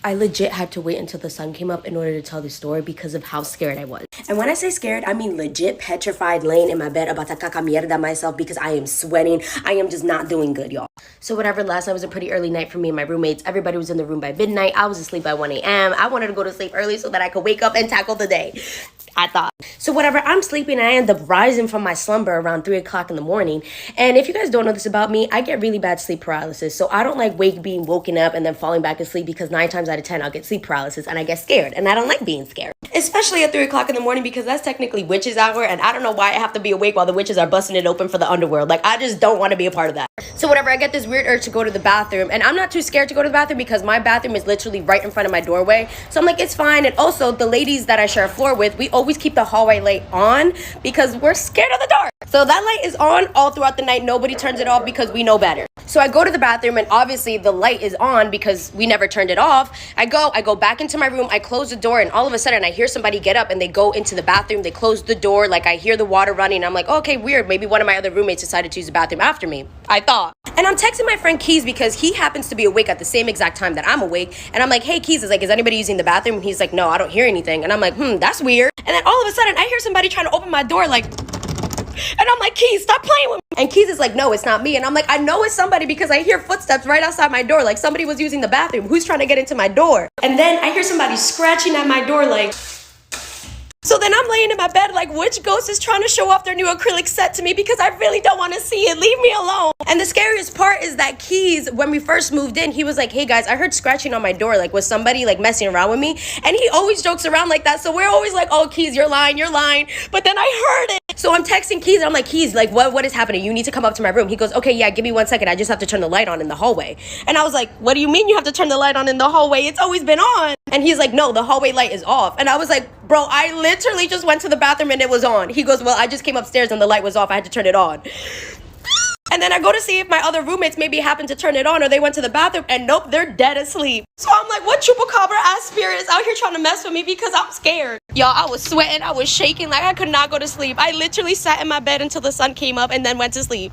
I legit had to wait until the sun came up in order to tell the story because of how scared I was. And when I say scared, I mean legit petrified, laying in my bed about to caca mierda myself because I am sweating. I am just not doing good, y'all. So whatever, last night was a pretty early night for me and my roommates. Everybody was in the room by midnight. I was asleep by 1 a.m. I wanted to go to sleep early so that I could wake up and tackle the day, I thought. So whatever, I'm sleeping and I end up rising from my slumber around 3 o'clock in the morning. And if you guys don't know this about me, I get really bad sleep paralysis. So I don't like being woken up and then falling back asleep because 9 times out of 10 I'll get sleep paralysis and I get scared. And I don't like being scared. Especially at 3 o'clock in the morning because that's technically witches hour and I don't know why I have to be awake while the witches are busting it open for the underworld. Like, I just don't want to be a part of that. So whatever, I get this weird urge to go to the bathroom and I'm not too scared to go to the bathroom because my bathroom is literally right in front of my doorway. So I'm like, it's fine. And also the ladies that I share a floor with, we always keep the hallway light on because we're scared of the dark. So that light is on all throughout the night. Nobody turns it off because we know better. So I go to the bathroom and obviously the light is on because we never turned it off. I go back into my room, I close the door and all of a sudden I hear somebody get up and they go into the bathroom, they close the door, like I hear the water running. I'm like, oh, okay, weird. Maybe one of my other roommates decided to use the bathroom after me, I thought. And I'm texting my friend Keys because he happens to be awake at the same exact time that I'm awake. And I'm like, hey, Keys, is anybody using the bathroom? And he's like, no, I don't hear anything. And I'm like, that's weird. And then all of a sudden I hear somebody trying to open my door like, and I'm like, Keys, stop playing with me. And Keys is like, no, it's not me. And I'm like, I know it's somebody because I hear footsteps right outside my door. Like somebody was using the bathroom. Who's trying to get into my door? And then I hear somebody scratching at my door like... So then I'm laying in my bed like, which ghost is trying to show off their new acrylic set to me because I really don't want to see it. Leave me alone. And the scariest part is that Keys, when we first moved in, he was like, hey guys, I heard scratching on my door. Like, was somebody like messing around with me? And he always jokes around like that. So we're always like, oh, Keys, you're lying. But then I heard it. So I'm texting Keys and I'm like, Keys, like, what is happening? You need to come up to my room. He goes, okay, yeah, give me 1 second. I just have to turn the light on in the hallway. And I was like, what do you mean you have to turn the light on in the hallway? It's always been on. And he's like, no, the hallway light is off. And I was like, bro, I literally just went to the bathroom and it was on. He goes, well, I just came upstairs and the light was off. I had to turn it on. And then I go to see if my other roommates maybe happened to turn it on or they went to the bathroom and nope, they're dead asleep. So I'm like, what chupacabra ass spirit is out here trying to mess with me because I'm scared. Y'all, I was sweating, I was shaking, like I could not go to sleep. I literally sat in my bed until the sun came up and then went to sleep.